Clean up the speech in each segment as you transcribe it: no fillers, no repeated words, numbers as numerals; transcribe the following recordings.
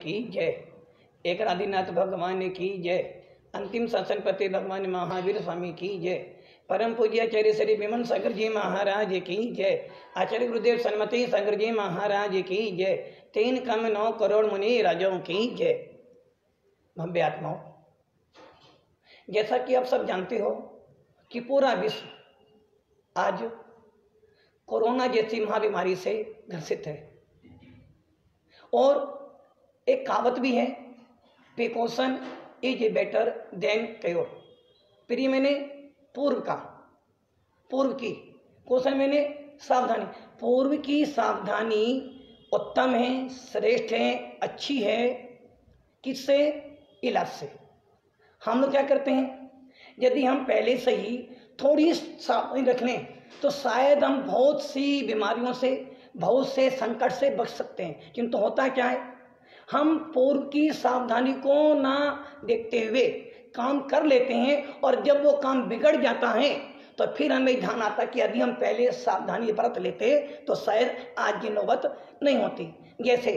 की जय। एक आदिनाथ भगवान की जय। अंतिम शासनपति भगवान महावीर स्वामी की जय। परम पूज्य आचार्य श्री विमल सागर जी महाराज की जय। आचार्य गुरुदेव सन्मति सागर जी महाराज की जय। 3 कम 9 करोड़ मुनि राजों की जय। भव्य आत्माओं, जैसा कि आप सब जानते हो कि पूरा विश्व आज कोरोना जैसी महाबीमारी से ग्रसित है और एक कहावत भी है, precaution is better than cure. Pre मैंने पूर्व का, पूर्व की, कौशन मैंने सावधानी। पूर्व की सावधानी उत्तम है, श्रेष्ठ है, अच्छी है। किससे? इलाज से। हम लोग क्या करते हैं, यदि हम पहले से ही थोड़ी सावधानी रख लें तो शायद हम बहुत सी बीमारियों से, बहुत से संकट से बच सकते हैं। किंतु होता क्या है, हम पूर्व की सावधानी को ना देखते हुए काम कर लेते हैं और जब वो काम बिगड़ जाता है तो फिर हमें ध्यान आता कि यदि हम पहले सावधानी बरत लेते तो शायद आज की नौबत नहीं होती। जैसे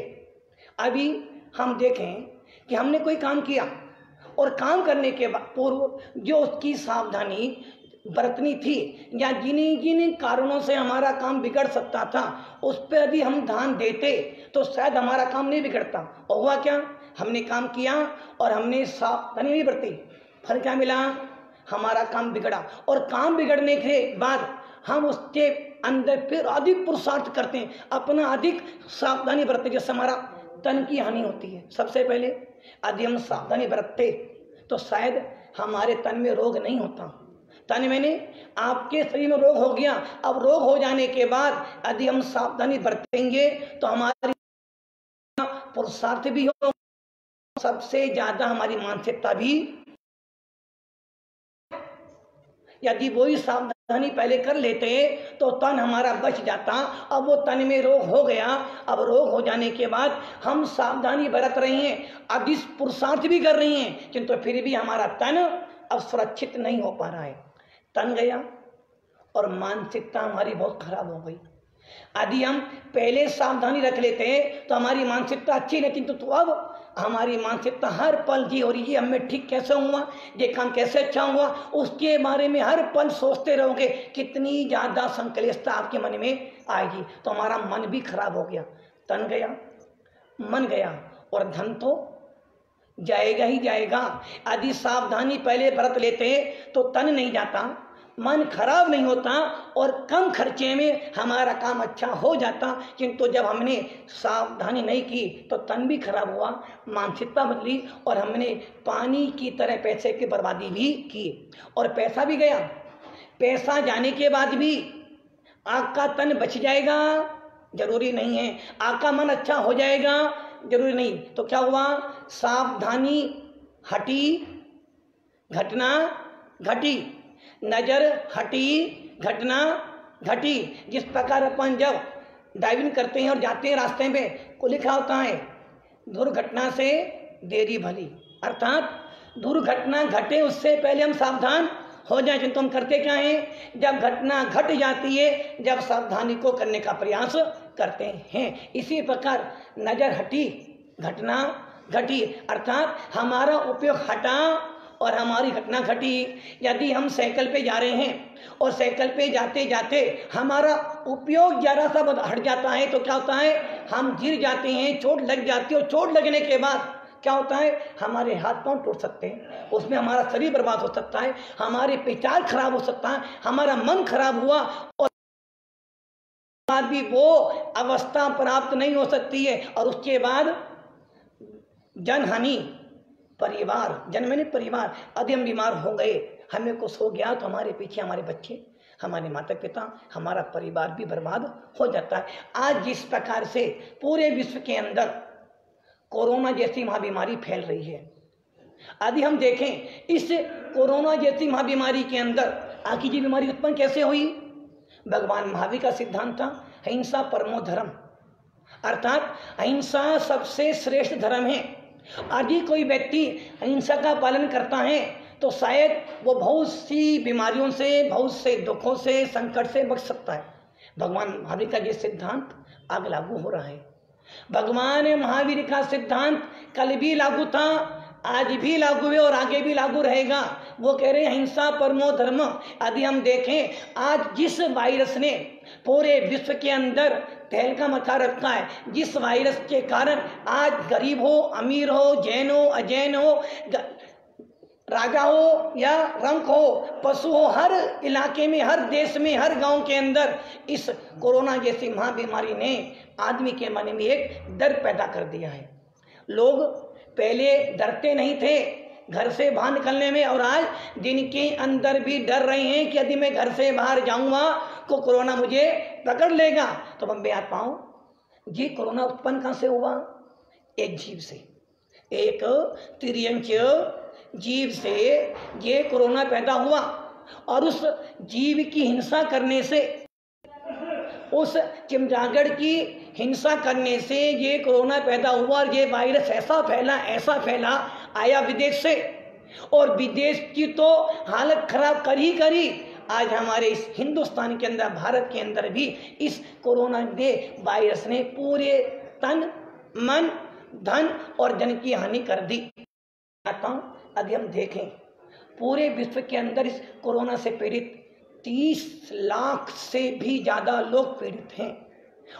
अभी हम देखें कि हमने कोई काम किया और काम करने के बाद पूर्व जो उसकी सावधानी बरतनी थी या जिन कारणों से हमारा काम बिगड़ सकता था उस पर यदि हम ध्यान देते तो शायद हमारा काम नहीं बिगड़ता। और हुआ क्या, हमने काम किया और हमने सावधानी नहीं बरती, फल क्या मिला, हमारा काम बिगड़ा। और काम बिगड़ने के बाद हम उसके अंदर फिर अधिक पुरुषार्थ करते हैं, अपना अधिक सावधानी बरतते, जैसे हमारा तन की हानि होती है। सबसे पहले यदि हम सावधानी बरतते तो शायद हमारे तन में रोग नहीं होता। तन मैंने आपके शरीर में रोग हो गया, अब रोग हो जाने के बाद यदि हम सावधानी बरतेंगे तो हमारी पुरुषार्थ भी हो, सबसे ज्यादा हमारी मानसिकता भी। यदि वही सावधानी पहले कर लेते तो तन हमारा बच जाता। अब वो तन में रोग हो गया, अब रोग हो जाने के बाद हम सावधानी बरत रहे हैं, अधिक पुरुषार्थ भी कर रही हैं, किंतु फिर भी हमारा तन अब सुरक्षित नहीं हो पा रहा है। तन गया और मानसिकता हमारी बहुत खराब हो गई। यदि हम पहले सावधानी रख लेते हैं तो हमारी मानसिकता अच्छी नहीं, किंतु तो अब हमारी मानसिकता हर पल जी हो रही है, हमें ठीक कैसे हुआ, ये काम कैसे अच्छा हुआ, उसके बारे में हर पल सोचते रहोगे, कितनी ज्यादा संकलिष्टता आपके मन में आएगी। तो हमारा मन भी खराब हो गया। तन गया, मन गया और धन तो जाएगा ही जाएगा। यदि सावधानी पहले बरत लेते तो तन नहीं जाता, मन खराब नहीं होता और कम खर्चे में हमारा काम अच्छा हो जाता। किंतु जब हमने सावधानी नहीं की तो तन भी खराब हुआ, मानसिकता बदली और हमने पानी की तरह पैसे की बर्बादी भी की और पैसा भी गया। पैसा जाने के बाद भी आपका तन बच जाएगा जरूरी नहीं है, आपका मन अच्छा हो जाएगा जरूरी नहीं। तो क्या हुआ, सावधानी हटी, घटना घटी, नजर हटी, घटना घटी। जिस प्रकार अपन जब ड्राइविंग करते हैं और जाते हैं रास्ते में को लिखा होता है दुर्घटना से देरी भली, अर्थात दुर्घटना घटे उससे पहले हम सावधान हो जाए। किंतु हम करते क्या हैं, जब घटना घट जाती है जब सावधानी को करने का प्रयास करते हैं। इसी प्रकार नजर हटी, घटना घटी, अर्थात हमारा उपयोग हटा और हमारी घटना घटी। यदि हम साइकिल पे जा रहे हैं और साइकिल पे जाते जाते हमारा उपयोग जरा सा हट जाता है तो क्या होता है, हम गिर जाते हैं, चोट लग जाती है और चोट लगने के बाद क्या होता है, हमारे हाथ पांव टूट सकते हैं, उसमें हमारा शरीर बर्बाद हो सकता है, हमारे विचार खराब हो सकता है, हमारा मन खराब हुआ और बाद भी वो अवस्था प्राप्त नहीं हो सकती है। और उसके बाद जनहानि, परिवार, जन मैंने परिवार, यदि हम बीमार हो गए, हमें कुछ हो गया तो हमारे पीछे हमारे बच्चे, हमारे माता पिता, हमारा परिवार भी बर्बाद हो जाता है। आज जिस प्रकार से पूरे विश्व के अंदर कोरोना जैसी महाबीमारी फैल रही है, यदि हम देखें इस कोरोना जैसी महाबीमारी के अंदर आखिर ये बीमारी उत्पन्न कैसे हुई। भगवान महावीर का सिद्धांत था अहिंसा परमो धर्म, अर्थात अहिंसा सबसे श्रेष्ठ धर्म है। यदि कोई व्यक्ति अहिंसा का पालन करता है तो शायद वो बहुत सी बीमारियों से, बहुत से दुखों से, संकट से बच सकता है। भगवान महावीर का ये सिद्धांत आग लागू हो रहा है। भगवान महावीर का सिद्धांत कल भी लागू था, आज भी लागू है और आगे भी लागू रहेगा। वो कह रहे हैं हिंसा परमो धर्म। यदि हम देखें आज जिस वायरस ने पूरे विश्व के अंदर तहलका मचा रखा है, जिस वायरस के कारण आज गरीब हो अमीर हो, जैन हो अजैन हो, राजा हो या रंक हो, पशु हो, हर इलाके में, हर देश में, हर गांव के अंदर इस कोरोना जैसी महाबीमारी ने आदमी के मन में एक डर पैदा कर दिया है। लोग पहले डरते नहीं थे घर से बाहर निकलने में, और आज दिन के अंदर भी डर रहे हैं कि यदि मैं घर से बाहर जाऊंगा तो कोरोना मुझे पकड़ लेगा। तो बम्बे आ पाऊं, ये कोरोना उत्पन्न कहां से हुआ? एक जीव से, एक तिर्यंच जीव से ये कोरोना पैदा हुआ, और उस जीव की हिंसा करने से, उस चिमजागड़ की हिंसा करने से ये कोरोना पैदा हुआ। और ये वायरस ऐसा फैला आया विदेश से, और विदेश की तो हालत खराब करी। आज हमारे इस हिंदुस्तान के अंदर, भारत के अंदर भी इस कोरोना वायरस ने पूरे तन मन धन और जन की हानि कर दी। यदि हम देखें पूरे विश्व के अंदर इस कोरोना से पीड़ित 30 लाख से भी ज़्यादा लोग पीड़ित हैं,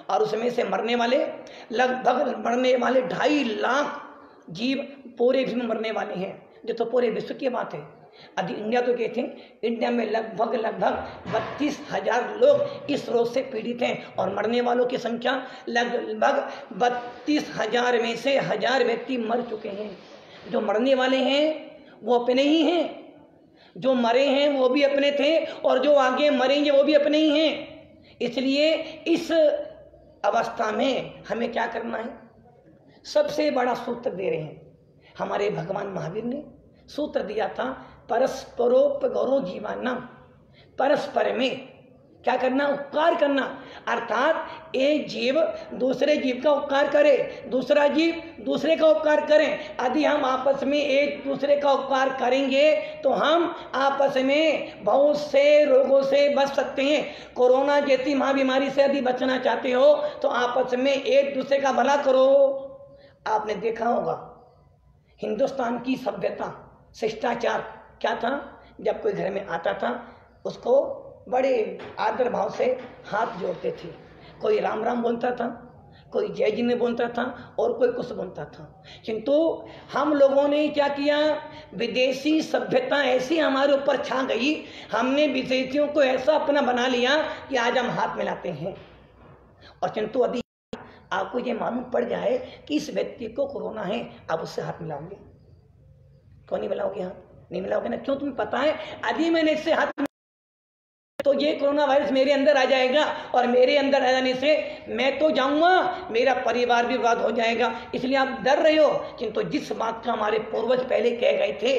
और उसमें से मरने वाले 2.5 लाख जीव पूरे विश्व में मरने वाले हैं, जो तो पूरे विश्व की बात है। यदि इंडिया तो कहते हैं, इंडिया में लगभग 32,000 लोग इस रोग से पीड़ित हैं, और मरने वालों की संख्या लगभग 32,000 में से 1,000 व्यक्ति मर चुके हैं। जो मरने वाले हैं वो अपने ही हैं, जो मरे हैं वो भी अपने थे, और जो आगे मरेंगे वो भी अपने ही हैं। इसलिए इस अवस्था में हमें क्या करना है? सबसे बड़ा सूत्र दे रहे हैं हमारे भगवान महावीर ने। सूत्र दिया था परस्परोपकारो जीवानाम, परस्पर में क्या करना? उपकार करना। अर्थात एक जीव दूसरे जीव का उपकार करे, दूसरा जीव दूसरे का उपकार करें। यदि हम आपस में एक दूसरे का उपकार करेंगे तो हम आपस में बहुत से रोगों से बच सकते हैं। कोरोना जैसी महाबीमारी से यदि बचना चाहते हो तो आपस में एक दूसरे का भला करो। आपने देखा होगा हिंदुस्तान की सभ्यता, शिष्टाचार क्या था? जब कोई घर में आता था उसको बड़े आदर भाव से हाथ जोड़ते थे। कोई राम राम बोलता था, कोई जय जी ने बोलता था, और कोई कुछ बोलता था। किंतु हम लोगों ने क्या किया? विदेशी सभ्यता ऐसी हमारे ऊपर छा गई, हमने विदेशियों को ऐसा अपना बना लिया कि आज हम हाथ मिलाते हैं। और किंतु यदि आपको ये मालूम पड़ जाए कि इस व्यक्ति को कोरोना है, आप उससे हाथ मिलाओगे? क्यों नहीं मिलाओगे? हाथ नहीं मिलाओगे ना। क्यों? तुम्हें पता है यदि मैंने इससे हाथ तो ये कोरोना वायरस मेरे अंदर आ जाएगा, और मेरे अंदर आ जाने से मैं तो जाऊंगा, मेरा परिवार भी बर्बाद हो जाएगा। इसलिए आप डर रहे हो। किंतु जिस बात का हमारे पूर्वज पहले कह गए थे,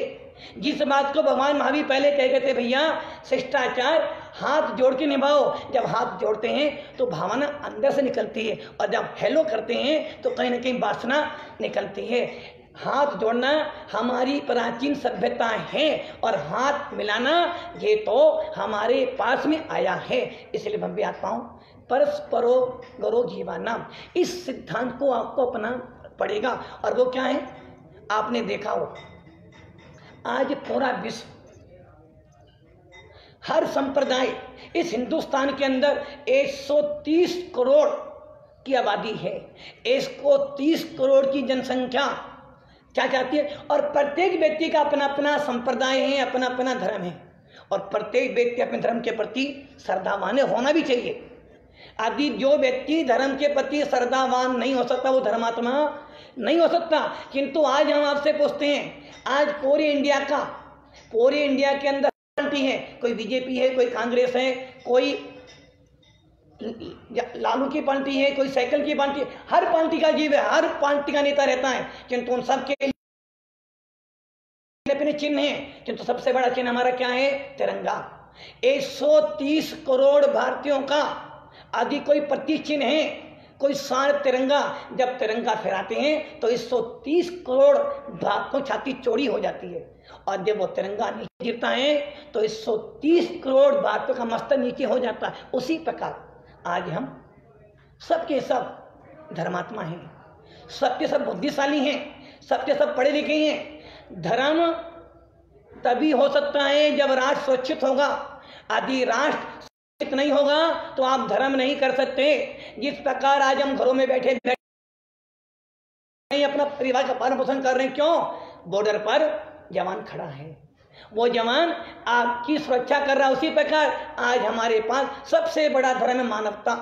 जिस बात को भगवान महावीर पहले कह गए थे, भैया शिष्टाचार हाथ जोड़ के निभाओ। जब हाथ जोड़ते हैं तो भावना अंदर से निकलती है, और जब हेलो करते हैं तो कहीं ना कहीं वासना निकलती है। हाथ जोड़ना हमारी प्राचीन सभ्यता है, और हाथ मिलाना ये तो हमारे पास में आया है। इसलिए मैं भी आता हूँ परस्परो गरो जीवानाम, इस सिद्धांत को आपको अपना पड़ेगा। और वो क्या है? आपने देखा हो आज पूरा विश्व, हर संप्रदाय, इस हिंदुस्तान के अंदर 130 करोड़ की आबादी है। 130 करोड़ की जनसंख्या क्या चाहती है? और प्रत्येक व्यक्ति का अपना अपना संप्रदाय है, अपना अपना धर्म है, और प्रत्येक व्यक्ति अपने धर्म के प्रति श्रद्धावान होना भी चाहिए। यदि जो व्यक्ति धर्म के प्रति श्रद्धावान नहीं हो सकता वो धर्मात्मा नहीं हो सकता। किंतु आज हम आपसे पूछते हैं, आज पूरे इंडिया के अंदर पार्टी है, कोई बीजेपी है, कोई कांग्रेस है, कोई लालू की पार्टी है, कोई साइकिल की पार्टी है, हर पार्टी का जीव है, हर पार्टी का नेता रहता है। किंतु उन सबके अपने चिन्ह है। किंतु सबसे बड़ा चिन्ह हमारा क्या है? तिरंगा। 130 करोड़ भारतीयों का आदि कोई प्रतीक चिन्ह है, कोई शान तिरंगा। जब तिरंगा फहराते हैं तो 130 करोड़ भारत की छाती चौड़ी हो जाती है, और जब वो तिरंगा नीचे गिरता है तो 130 करोड़ भारतीयों का मस्तक नीचे हो जाता है। उसी प्रकार आज हम सबके सब धर्मात्मा हैं। सबके सब बुद्धिशाली हैं, सबके सब पढ़े लिखे हैं। धर्म तभी हो सकता है जब राष्ट्र सुरक्षित होगा। यदि राष्ट्र सुरक्षित नहीं होगा तो आप धर्म नहीं कर सकते। जिस प्रकार आज हम घरों में बैठे अपना परिवार का पालन पोषण कर रहे हैं, क्यों? बॉर्डर पर जवान खड़ा है, वो जवान आपकी सुरक्षा कर रहा है। उसी प्रकार आज हमारे पास सबसे बड़ा धर्म है मानवता।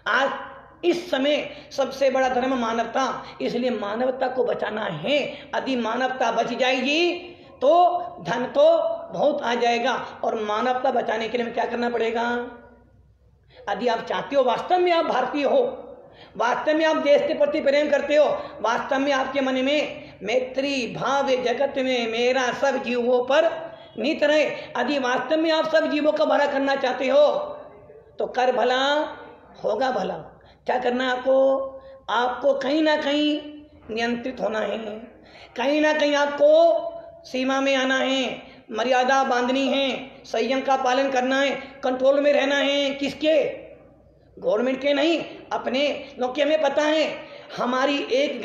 आज इस समय सबसे बड़ा धर्म मानवता, इसलिए मानवता को बचाना है। यदि मानवता बच जाएगी तो धन तो बहुत आ जाएगा। और मानवता बचाने के लिए हमें क्या करना पड़ेगा? यदि आप चाहते हो वास्तव में आप भारतीय हो, वास्तव में आप देश के प्रति प्रेम करते हो, वास्तव में आपके मन में मैत्री भाव जगत में मेरा सब जीवों पर निहित रहे, यदि वास्तव में आप सब जीवों का भला करना चाहते हो तो कर भला होगा भला। क्या करना है आपको? आपको कहीं ना कहीं नियंत्रित होना है, कहीं ना कहीं आपको सीमा में आना है, मर्यादा बांधनी है, संयम का पालन करना है, कंट्रोल में रहना है। किसके? गवर्नमेंट के नहीं, अपने। क्योंकि हमें पता है हमारी एक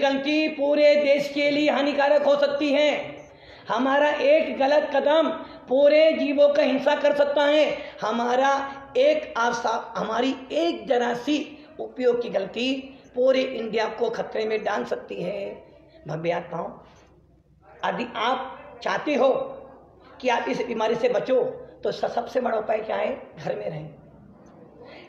गलती पूरे देश के लिए हानिकारक हो सकती है। हमारा एक गलत कदम पूरे जीवों का हिंसा कर सकता है। हमारी एक जरा सी उपयोग की गलती पूरे इंडिया को खतरे में डाल सकती है। भव्यात्माओं, यदि आप चाहते हो कि आप इस बीमारी से बचो तो सबसे बड़ा उपाय क्या है? घर में रहें।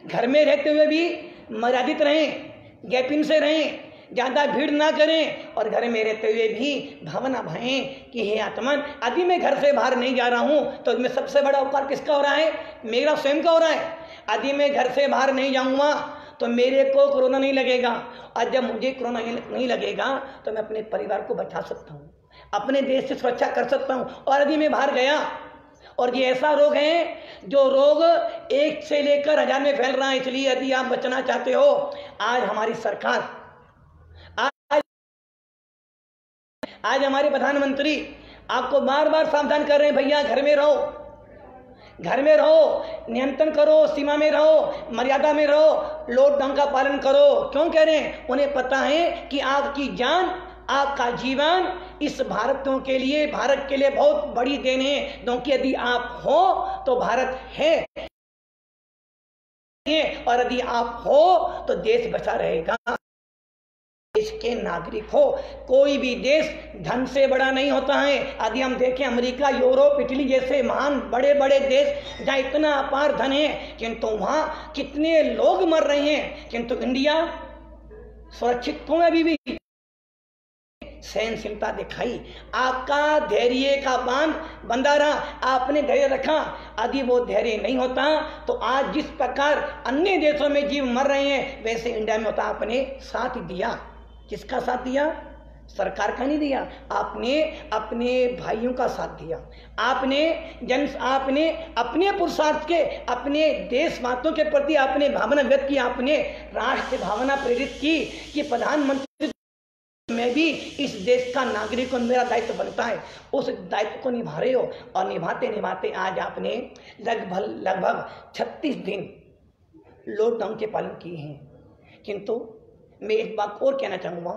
घर में रहते हुए भी मर्यादित रहें, गैपिंग से रहें, ज़्यादा भीड़ ना करें। और घर में रहते हुए भी भावना भाएं कि हे आत्मन, यदि मैं घर से बाहर नहीं जा रहा हूँ तो इसमें सबसे बड़ा उपकार किसका हो रहा है? मेरा स्वयं का हो रहा है। यदि मैं घर से बाहर नहीं जाऊँगा तो मेरे को कोरोना नहीं लगेगा, और जब मुझे कोरोना नहीं लगेगा तो मैं अपने परिवार को बचा सकता हूँ, अपने देश से सुरक्षा कर सकता हूँ। और यदि मैं बाहर गया, और ये ऐसा रोग है जो रोग 1 से लेकर 1000 में फैल रहा है, इसलिए यदि आप बचना चाहते हो, आज हमारी सरकार, आज हमारे प्रधानमंत्री आपको बार बार सावधान कर रहे हैं, भैया घर में रहो, घर में रहो, नियंत्रण करो, सीमा में रहो, मर्यादा में रहो, लॉकडाउन का पालन करो। क्यों कह रहे हैं? उन्हें पता है कि आपकी जान, आपका जीवन इस भारतीयों के लिए, भारत के लिए बहुत बड़ी देन है। क्योंकि यदि आप हो तो भारत है, और यदि आप हो तो देश बचा रहेगा। देश के नागरिक हो। कोई भी देश धन से बड़ा नहीं होता है। यदि हम देखें अमेरिका, यूरोप, इटली जैसे महान बड़े बड़े देश जहाँ इतना अपार धन है, किंतु वहाँ कितने लोग मर रहे हैं, किंतु इंडिया सुरक्षित क्यों? अभी भी सहनशीलता दिखाई, आपका धैर्य का बांध बंधा रहा, आपने धैर्य रखा। यदि वो धैर्य नहीं होता तो आज जिस प्रकार अन्य देशों में जीव मर रहे हैं, वैसे इंडिया में होता। आपने साथ दिया। किसका साथ दिया? सरकार का नहीं दिया, आपने अपने भाइयों का साथ दिया। आपने अपने पुरुषार्थ के, अपने देशवासियों के प्रति आपने भावना व्यक्त की, आपने राष्ट्र भावना प्रेरित की कि प्रधानमंत्री मैं भी इस देश का नागरिक हूं, मेरा दायित्व बनता है। उस दायित्व को निभा रहे हो, और निभाते निभाते आज आपने लगभग 36 दिन लॉकडाउन के पालन किए हैं। किंतु मैं एक बात और कहना चाहूँगा,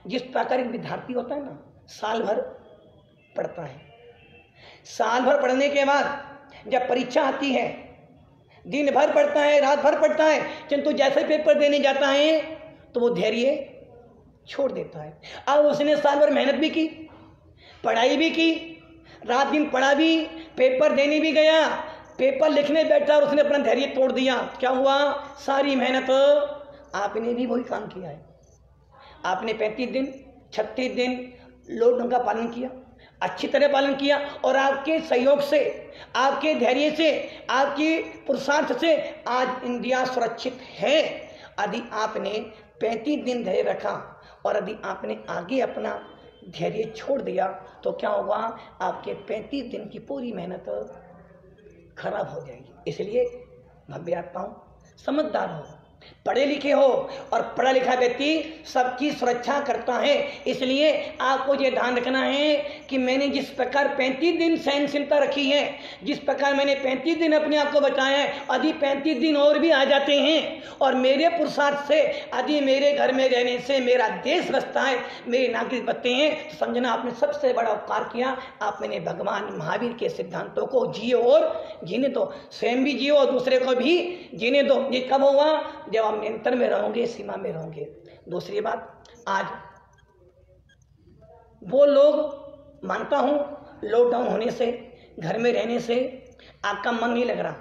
जिस प्रकार एक विद्यार्थी होता है ना, साल भर पढ़ता है, साल भर पढ़ने के बाद जब परीक्षा आती है, दिन भर पढ़ता है, रात भर पढ़ता है, किंतु जैसे पेपर देने जाता है तो वो धैर्य छोड़ देता है। अब उसने साल भर मेहनत भी की, पढ़ाई भी की, रात दिन पढ़ा भी, पेपर देने भी गया, पेपर लिखने बैठा और उसने अपना धैर्य तोड़ दिया। क्या हुआ? सारी मेहनत आपने भी वही काम किया है। आपने 35 दिन 36 दिन लॉकडाउन का पालन किया, अच्छी तरह पालन किया, और आपके सहयोग से, आपके धैर्य से, आपकी पुरुषार्थ से आज इंडिया सुरक्षित है। यदि आपने 35 दिन धैर्य रखा और यदि आपने आगे अपना धैर्य छोड़ दिया तो क्या होगा? आपके 35 दिन की पूरी मेहनत खराब हो जाएगी। इसलिए भव्य आत्माओं, समझदार हो, पढ़े लिखे हो, और पढ़ा लिखा व्यक्ति सबकी सुरक्षा करता है। इसलिए आपको ये ध्यान रखना है कि मैंने जिस प्रकार 35 दिन सहनशीलता रखी है, जिस प्रकार मैंने 35 दिन अपने आप को बचाया है, यदि 35 दिन और भी आ जाते हैं और मेरे पुरुषार्थ से यदि मेरे घर में रहने से मेरा देश बचता है, मेरे नागरिक बचते हैं, तो समझना आपने सबसे बड़ा उपकार किया। आप मैंने भगवान महावीर के सिद्धांतों को जियो और जीने दो, स्वयं भी जियो और दूसरे को भी जीने दो। ये कब होगा? जब आप नियंत्रण में रहोगे, सीमा में रहोगे। दूसरी बात, आज वो लोग, मानता हूं लॉकडाउन होने से, घर में रहने से आपका मन नहीं लग रहा,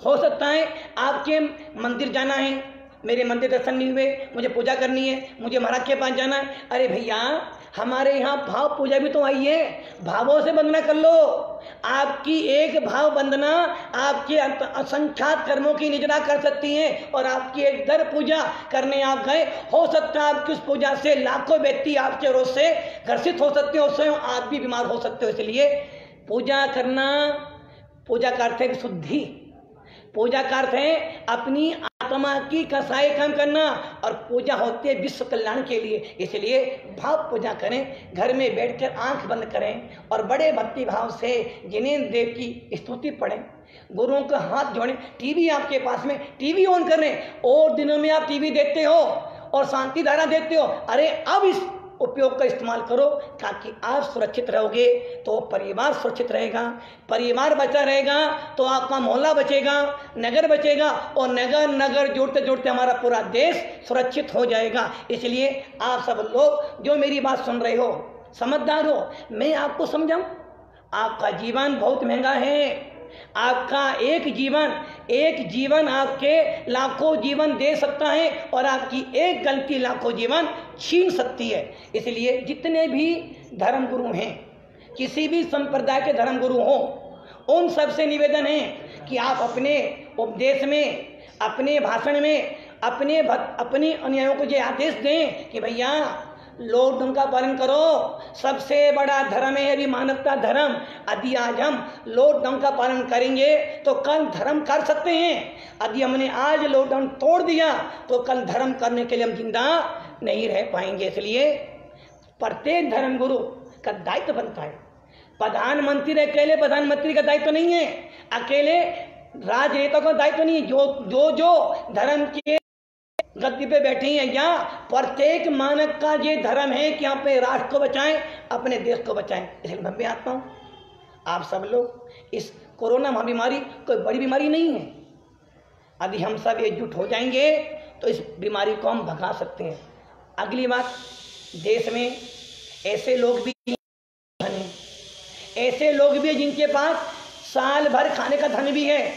हो सकता है आपके मंदिर जाना है, मेरे मंदिर दर्शन नहीं हुए, मुझे पूजा करनी है, मुझे महाराज के पास जाना है। अरे भैया, हमारे यहाँ भाव पूजा भी तो आई है, भावों से वंदना कर लो। आपकी एक भाव वंदना आपके असंख्यात कर्मों की निजना कर सकती है। और आपकी एक दर पूजा करने आप गए, हो सकता है आपकी उस पूजा से लाखों व्यक्ति आपके रोज से ग्रसित हो सकते हो, स्वयं आप भी बीमार हो सकते हो। इसलिए पूजा करना, पूजा का अर्थ है शुद्धि, पूजा का अर्थ है अपनी आत्मा की कसाई कम करना, और पूजा होती है विश्व कल्याण के लिए। इसलिए भाव पूजा करें, घर में बैठकर आंख बंद करें और बड़े भक्ति भाव से जिनेंद्र देव की स्तुति पढ़ें, गुरुओं का हाथ जोड़ें। टीवी आपके पास में, टीवी ऑन करें। और दिनों में आप टीवी देखते हो और शांति धारा देखते हो, अरे अब इस उपयोग का इस्तेमाल करो, ताकि आप सुरक्षित रहोगे तो परिवार सुरक्षित रहेगा, परिवार बचा रहेगा तो आपका मोहल्ला बचेगा, नगर बचेगा, और नगर जोड़ते जोड़ते हमारा पूरा देश सुरक्षित हो जाएगा। इसलिए आप सब लोग जो मेरी बात सुन रहे हो, समझदार हो, मैं आपको समझाऊं, आपका जीवन बहुत महंगा है। आपका एक जीवन आपके लाखों जीवन दे सकता है, और आपकी एक गलती लाखों जीवन छीन सकती है। इसलिए जितने भी धर्म गुरु हैं, किसी भी संप्रदाय के धर्म गुरु हो, उन सबसे निवेदन है कि आप अपने उपदेश में, अपने भाषण में, अपने अनुयायियों को ये आदेश दें कि भैया लॉकडाउन का पालन करो। सबसे बड़ा धर्म है यदि मानवता धर्म। यदि आज हम लॉकडाउन का पालन करेंगे तो कल धर्म कर सकते हैं। यदि हमने आज लॉकडाउन तोड़ दिया तो कल धर्म करने के लिए हम जिंदा नहीं रह पाएंगे। इसलिए प्रत्येक धर्म गुरु का दायित्व बनता है। प्रधानमंत्री अकेले प्रधानमंत्री का दायित्व नहीं है, अकेले राजनेता का दायित्व नहीं है। जो धर्म के गद्दी पे बैठे हैं, या प्रत्येक मानव का ये धर्म है कि अपने राष्ट्र को बचाएं, अपने देश को बचाएं। इसलिए मैं भी आता हूं, आप सब लोग, इस कोरोना महाबीमारी कोई बड़ी बीमारी नहीं है। यदि हम सब एकजुट हो जाएंगे तो इस बीमारी को हम भगा सकते हैं। अगली बात, देश में ऐसे लोग भी हैं जिनके पास साल भर खाने का धन भी है,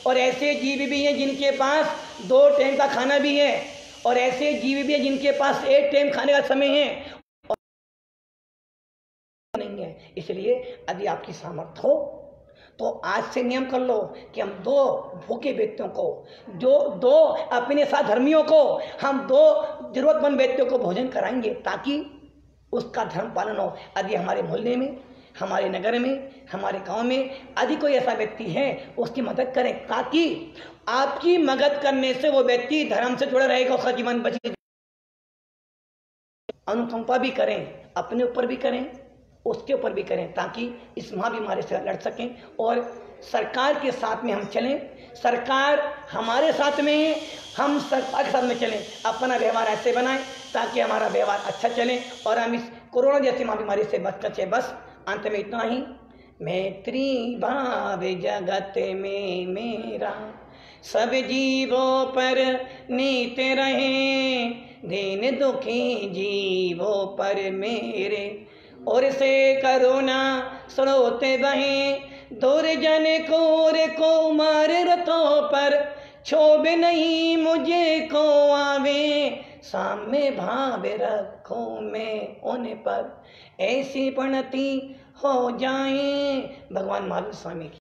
और ऐसे जीव भी हैं जिनके पास 2 टाइम का खाना भी है, और ऐसे जीव भी हैं जिनके पास 1 टाइम खाने का समय है और नहीं है। इसलिए यदि आपकी सामर्थ्य हो तो आज से नियम कर लो कि हम 2 भूखे व्यक्तियों को, जो 2 अपने साथ धर्मियों को, हम 2 जरूरतमंद व्यक्तियों को भोजन कराएंगे, ताकि उसका धर्म पालन हो। यदि हमारे मोहल्ले में, हमारे नगर में, हमारे गांव में यदि कोई ऐसा व्यक्ति है, उसकी मदद करें, ताकि आपकी मदद करने से वो व्यक्ति धर्म से जुड़ा रहेगा, उसका जीवन बचेगा। अनुकंपा भी करें, अपने ऊपर भी करें, उसके ऊपर भी करें, ताकि इस महाबीमारी से लड़ सकें। और सरकार के साथ में हम चलें, सरकार हमारे साथ में है, हम सरकार के साथ में चलें, अपना व्यवहार ऐसे बनाएं ताकि हमारा व्यवहार अच्छा चले और हम इस कोरोना जैसी महाबीमारी से बच सकें। बस अंत में इतना ही, मैत्री भाव जगत में मेरा, सब जीवों पर नीत रहे, दीन दुखी जीवों पर मेरे, और से करुणा स्रोत बहे, दुर्जन को मार रथों पर, क्षोभ नहीं मुझे को आवे, साम्य भाव रखूं मैं उन पर, ऐसी प्रणति हो जाए। भगवान महावीर स्वामी की